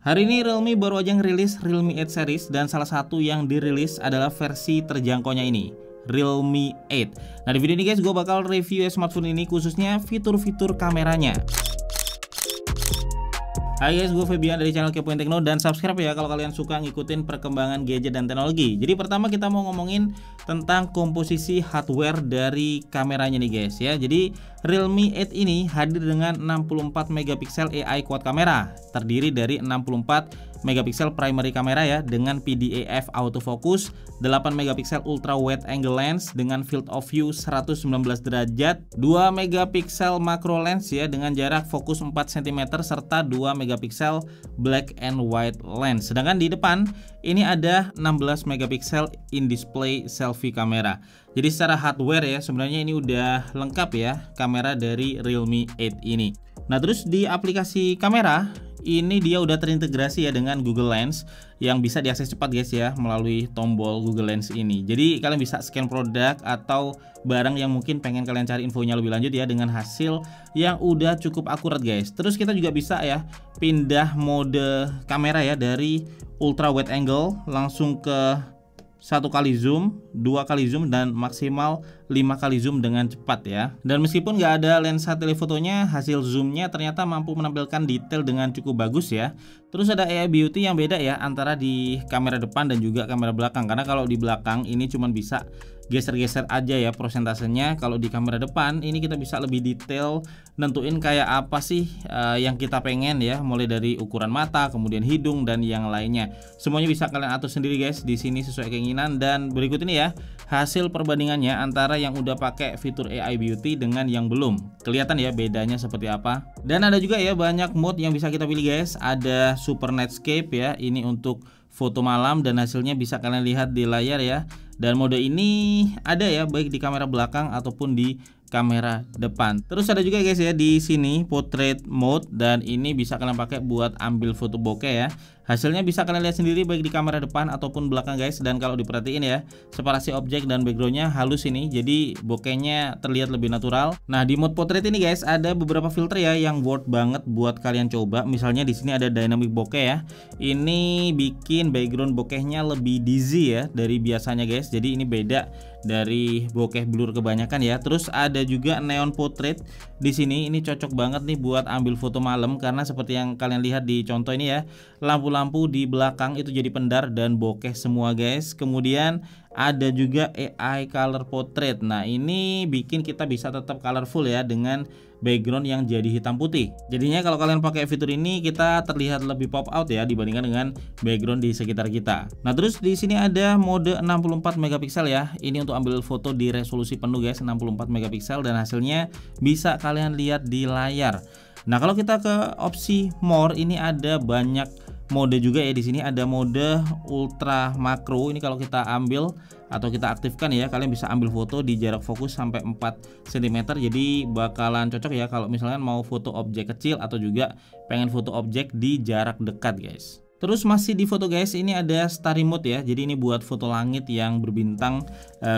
Hari ini Realme baru aja ngerilis Realme 8 series dan salah satu yang dirilis adalah versi terjangkaunya ini, Realme 8. Nah di video ini guys gue bakal review smartphone ini khususnya fitur-fitur kameranya. Hai guys, gue Febian dari channel Kepoin Tekno dan subscribe ya kalau kalian suka ngikutin perkembangan gadget dan teknologi. Jadi pertama kita mau ngomongin tentang komposisi hardware dari kameranya nih guys ya. Jadi Realme 8 ini hadir dengan 64 megapiksel AI quad kamera, terdiri dari 64 megapiksel primary kamera ya dengan PDAF autofocus, 8 megapiksel ultra wide angle lens dengan field of view 119 derajat, 2 megapiksel macro lens ya dengan jarak fokus 4 cm serta 2 megapiksel black and white lens. Sedangkan di depan ini ada 16 megapiksel in display selfie kamera. Jadi secara hardware ya sebenarnya ini udah lengkap ya kamera dari Realme 8 ini. Nah terus di aplikasi kamera ini dia udah terintegrasi ya dengan Google Lens yang bisa diakses cepat guys ya melalui tombol Google Lens ini. Jadi kalian bisa scan produk atau barang yang mungkin pengen kalian cari infonya lebih lanjut ya dengan hasil yang udah cukup akurat guys. Terus kita juga bisa ya pindah mode kamera ya dari ultra wide angle langsung ke 1 kali zoom, 2 kali zoom, dan maksimal 5 kali zoom dengan cepat ya. Dan meskipun nggak ada lensa telefotonya, hasil zoomnya ternyata mampu menampilkan detail dengan cukup bagus ya. Terus ada AI Beauty yang beda ya antara di kamera depan dan juga kamera belakang. Karena kalau di belakang ini cuma bisa geser-geser aja ya prosentasenya. Kalau di kamera depan ini kita bisa lebih detail, nentuin kayak apa sih yang kita pengen ya, mulai dari ukuran mata, kemudian hidung dan yang lainnya. Semuanya bisa kalian atur sendiri guys di sini sesuai keinginan. Dan berikut ini ya hasil perbandingannya antara yang udah pakai fitur AI Beauty dengan yang belum. Kelihatan ya bedanya seperti apa. Dan ada juga ya banyak mode yang bisa kita pilih guys. Ada Super Nightscape ya, ini untuk foto malam dan hasilnya bisa kalian lihat di layar ya. Dan mode ini ada ya baik di kamera belakang ataupun di kamera depan. Terus ada juga guys ya di sini portrait mode dan ini bisa kalian pakai buat ambil foto bokeh ya. Hasilnya bisa kalian lihat sendiri baik di kamera depan ataupun belakang guys. Dan kalau diperhatiin ya separasi objek dan backgroundnya halus ini, jadi bokehnya terlihat lebih natural. Nah di mode portrait ini guys ada beberapa filter ya yang worth banget buat kalian coba. Misalnya di sini ada dynamic bokeh ya. Ini bikin background bokehnya lebih dizzy ya dari biasanya guys. Jadi ini beda dari bokeh blur kebanyakan ya. Terus ada juga neon portrait di sini. Ini cocok banget nih buat ambil foto malam karena seperti yang kalian lihat di contoh ini ya, lampu-lampu di belakang itu jadi pendar dan bokeh semua guys. Kemudian ada juga AI color portrait. Nah ini bikin kita bisa tetap colorful ya dengan background yang jadi hitam putih. Jadinya kalau kalian pakai fitur ini kita terlihat lebih pop out ya dibandingkan dengan background di sekitar kita. Nah terus di sini ada mode 64 megapiksel ya. Ini untuk ambil foto di resolusi penuh guys, 64 megapiksel dan hasilnya bisa kalian lihat di layar. Nah kalau kita ke opsi more ini ada banyak mode juga ya. Di sini ada mode ultra makro. Ini kalau kita ambil atau kita aktifkan ya, kalian bisa ambil foto di jarak fokus sampai 4 cm. Jadi bakalan cocok ya kalau misalnya mau foto objek kecil atau juga pengen foto objek di jarak dekat guys. Terus masih di foto guys, ini ada starry mode ya. Jadi ini buat foto langit yang berbintang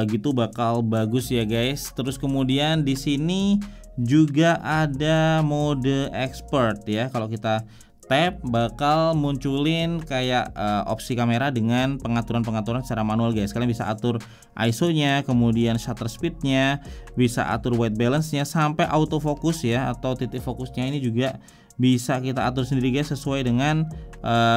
gitu bakal bagus ya guys. Terus kemudian di sini juga ada mode expert ya. Kalau kita tap bakal munculin kayak opsi kamera dengan pengaturan-pengaturan secara manual guys. Kalian bisa atur ISO-nya, kemudian shutter speed-nya, bisa atur white balance-nya sampai autofocus ya atau titik fokusnya ini juga bisa kita atur sendiri guys sesuai dengan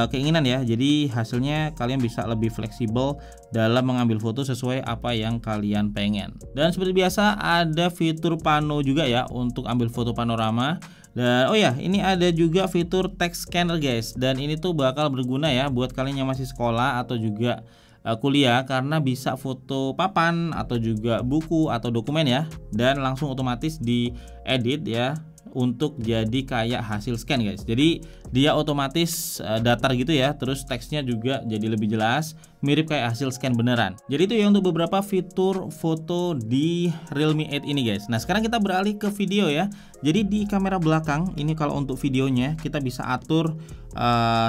keinginan ya. Jadi hasilnya kalian bisa lebih fleksibel dalam mengambil foto sesuai apa yang kalian pengen. Dan seperti biasa ada fitur pano juga ya untuk ambil foto panorama. Dan oh ya ini ada juga fitur text scanner guys. Dan ini tuh bakal berguna ya buat kalian yang masih sekolah atau juga kuliah karena bisa foto papan atau juga buku atau dokumen ya. Dan langsung otomatis diedit ya untuk jadi kayak hasil scan guys. Jadi dia otomatis datar gitu ya. Terus teksnya juga jadi lebih jelas, mirip kayak hasil scan beneran. Jadi itu ya untuk beberapa fitur foto di Realme 8 ini guys. Nah sekarang kita beralih ke video ya. Jadi di kamera belakang ini kalau untuk videonya kita bisa atur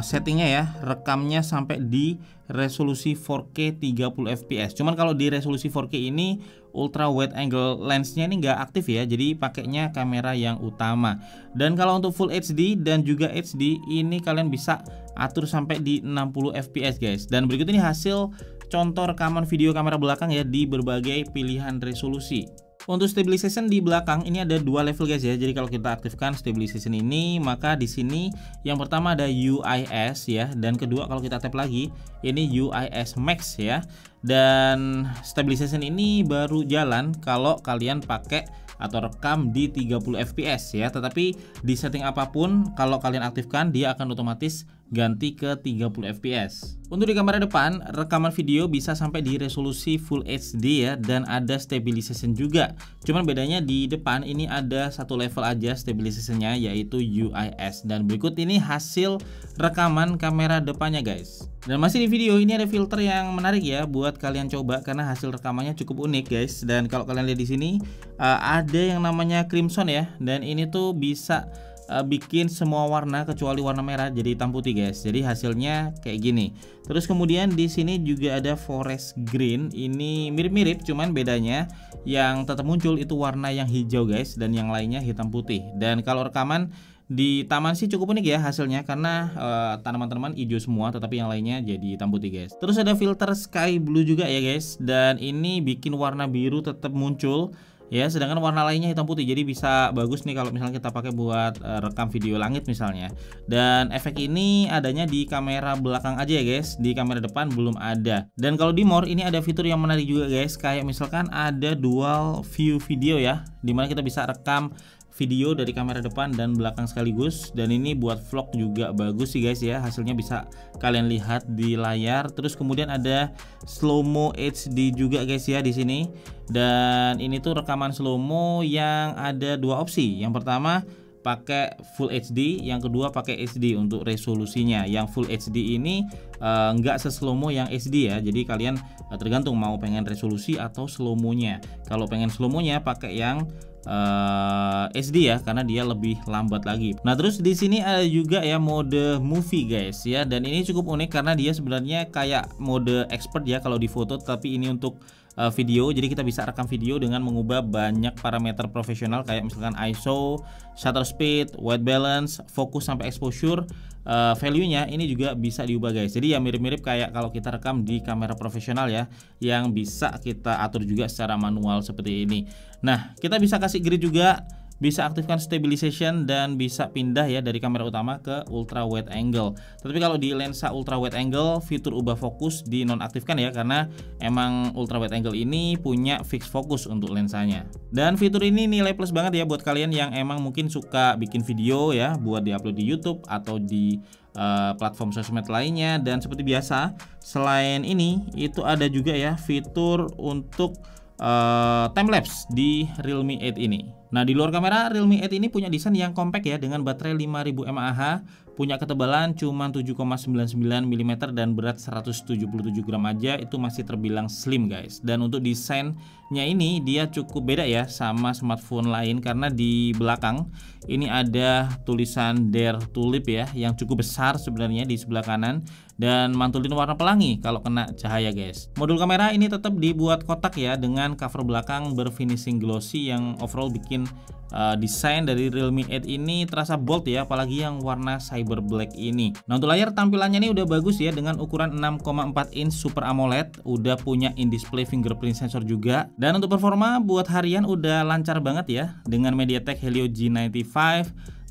settingnya ya, rekamnya sampai di resolusi 4K 30 fps. Cuman kalau di resolusi 4K ini ultra wide angle lensnya ini nggak aktif ya, jadi pakainya kamera yang utama. Dan kalau untuk Full HD dan juga HD ini kalian bisa atur sampai di 60 fps guys. Dan berikut ini hasil contoh rekaman video kamera belakang ya di berbagai pilihan resolusi. Untuk stabilization di belakang ini ada dua level guys ya. Jadi kalau kita aktifkan stabilization ini, maka di sini yang pertama ada UIS ya, dan kedua kalau kita tap lagi ini UIS Max ya. Dan stabilization ini baru jalan kalau kalian pakai atau rekam di 30 fps ya. Tetapi di setting apapun kalau kalian aktifkan dia akan otomatis ganti ke 30 fps. Untuk di kamera depan, rekaman video bisa sampai di resolusi Full HD ya, dan ada stabilization juga. Cuman bedanya di depan ini ada satu level aja stabilizationnya, yaitu UIS. Dan berikut ini hasil rekaman kamera depannya guys. Dan masih di video ini ada filter yang menarik ya buat kalian coba karena hasil rekamannya cukup unik guys. Dan kalau kalian lihat di sini ada yang namanya crimson ya, dan ini tuh bisa bikin semua warna kecuali warna merah jadi hitam putih guys. Jadi hasilnya kayak gini. Terus kemudian di sini juga ada forest green. Ini mirip-mirip, cuman bedanya yang tetap muncul itu warna yang hijau guys, dan yang lainnya hitam putih. Dan kalau rekaman di taman sih cukup unik ya hasilnya karena tanaman-tanaman hijau semua, tetapi yang lainnya jadi hitam putih guys. Terus ada filter sky blue juga ya guys, dan ini bikin warna biru tetap muncul ya, sedangkan warna lainnya hitam putih. Jadi bisa bagus nih kalau misalnya kita pakai buat rekam video langit misalnya. Dan efek ini adanya di kamera belakang aja ya guys, di kamera depan belum ada. Dan kalau di more ini ada fitur yang menarik juga guys, kayak misalkan ada dual view video ya, dimana kita bisa rekam video dari kamera depan dan belakang sekaligus. Dan ini buat vlog juga bagus sih guys ya, hasilnya bisa kalian lihat di layar. Terus kemudian ada slow mo HD juga guys ya di sini. Dan ini tuh rekaman slow mo yang ada dua opsi. Yang pertama pakai Full HD, yang kedua pakai HD untuk resolusinya. Yang Full HD ini nggak se-slow mo yang HD ya, jadi kalian tergantung mau pengen resolusi atau slow mo-nya. Kalau pengen slow mo-nya pakai yang SD ya, karena dia lebih lambat lagi. Nah terus di sini ada juga ya mode movie guys ya, dan ini cukup unik karena dia sebenarnya kayak mode expert ya kalau di foto, tapi ini untuk video. Jadi kita bisa rekam video dengan mengubah banyak parameter profesional kayak misalkan ISO, shutter speed, white balance, fokus sampai exposure. Value-nya ini juga bisa diubah guys. Jadi ya mirip-mirip kayak kalau kita rekam di kamera profesional ya, yang bisa kita atur juga secara manual seperti ini. Nah kita bisa kasih grid juga, bisa aktifkan stabilization, dan bisa pindah ya dari kamera utama ke ultra wide angle. Tetapi kalau di lensa ultra wide angle, fitur ubah fokus dinonaktifkan ya, karena emang ultra wide angle ini punya fix fokus untuk lensanya. Dan fitur ini nilai plus banget ya buat kalian yang emang mungkin suka bikin video ya buat diupload di YouTube atau di platform sosmed lainnya. Dan seperti biasa, selain ini itu ada juga ya fitur untuk timelapse di Realme 8 ini. Nah di luar kamera, Realme 8 ini punya desain yang compact ya, dengan baterai 5000 mAh, punya ketebalan cuma 7,99 mm dan berat 177 gram aja, itu masih terbilang slim guys. Dan untuk desainnya ini dia cukup beda ya sama smartphone lain, karena di belakang ini ada tulisan Dare Tulip ya, yang cukup besar sebenarnya di sebelah kanan, dan mantulin warna pelangi kalau kena cahaya guys. Modul kamera ini tetap dibuat kotak ya, dengan cover belakang berfinishing glossy yang overall bikin desain dari Realme 8 ini terasa bold ya, apalagi yang warna cyber black ini. Nah untuk layar tampilannya ini udah bagus ya, dengan ukuran 6,4 inch Super AMOLED, udah punya in-display fingerprint sensor juga. Dan untuk performa buat harian udah lancar banget ya, dengan MediaTek Helio G95,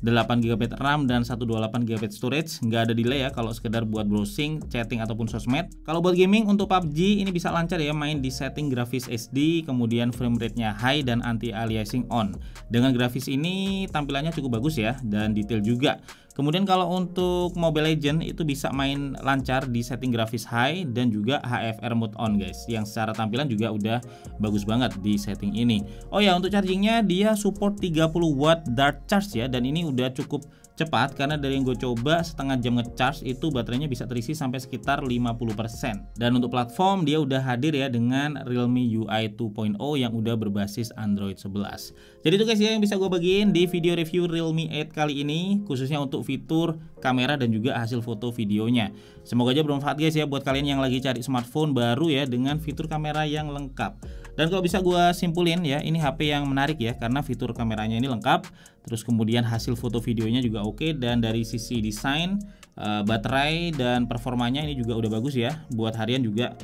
8GB RAM dan 128GB storage. Nggak ada delay ya kalau sekedar buat browsing, chatting ataupun sosmed. Kalau buat gaming untuk PUBG ini bisa lancar ya, main di setting grafis HD, kemudian frame rate-nya high dan anti aliasing on. Dengan grafis ini tampilannya cukup bagus ya, dan detail juga. Kemudian kalau untuk Mobile Legends itu bisa main lancar di setting grafis high dan juga HFR mode on guys, yang secara tampilan juga udah bagus banget di setting ini. Oh ya, untuk chargingnya dia support 30 watt dart charge ya, dan ini udah cukup cepat karena dari yang gue coba setengah jam ngecharge itu baterainya bisa terisi sampai sekitar 50%. Dan untuk platform dia udah hadir ya dengan Realme UI 2.0 yang udah berbasis Android 11. Jadi itu guys ya yang bisa gue bagiin di video review Realme 8 kali ini, khususnya untuk fitur kamera dan juga hasil foto videonya. Semoga aja bermanfaat guys ya buat kalian yang lagi cari smartphone baru ya dengan fitur kamera yang lengkap. Dan kalau bisa gue simpulin ya, ini HP yang menarik ya karena fitur kameranya ini lengkap, terus kemudian hasil foto videonya juga oke, dan dari sisi desain, baterai dan performanya ini juga udah bagus ya. Buat harian juga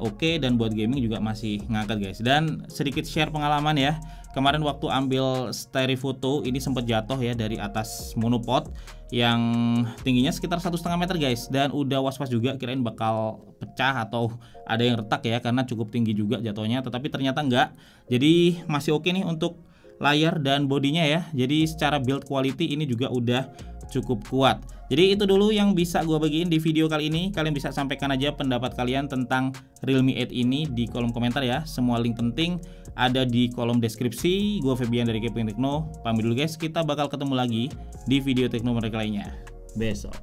oke, dan buat gaming juga masih ngangkat guys. Dan sedikit share pengalaman ya. Kemarin waktu ambil story foto ini sempat jatuh ya dari atas monopod yang tingginya sekitar 1,5 meter guys, dan udah was-was juga kirain bakal pecah atau ada yang retak ya karena cukup tinggi juga jatuhnya, tetapi ternyata enggak. Jadi masih oke nih untuk layar dan bodinya ya. Jadi secara build quality ini juga udah cukup kuat. Jadi itu dulu yang bisa gue bagiin di video kali ini. Kalian bisa sampaikan aja pendapat kalian tentang Realme 8 ini di kolom komentar ya. Semua link penting ada di kolom deskripsi. Gue Febian dari Kepoin Tekno. Pamit dulu guys, kita bakal ketemu lagi di video tekno mereka lainnya besok.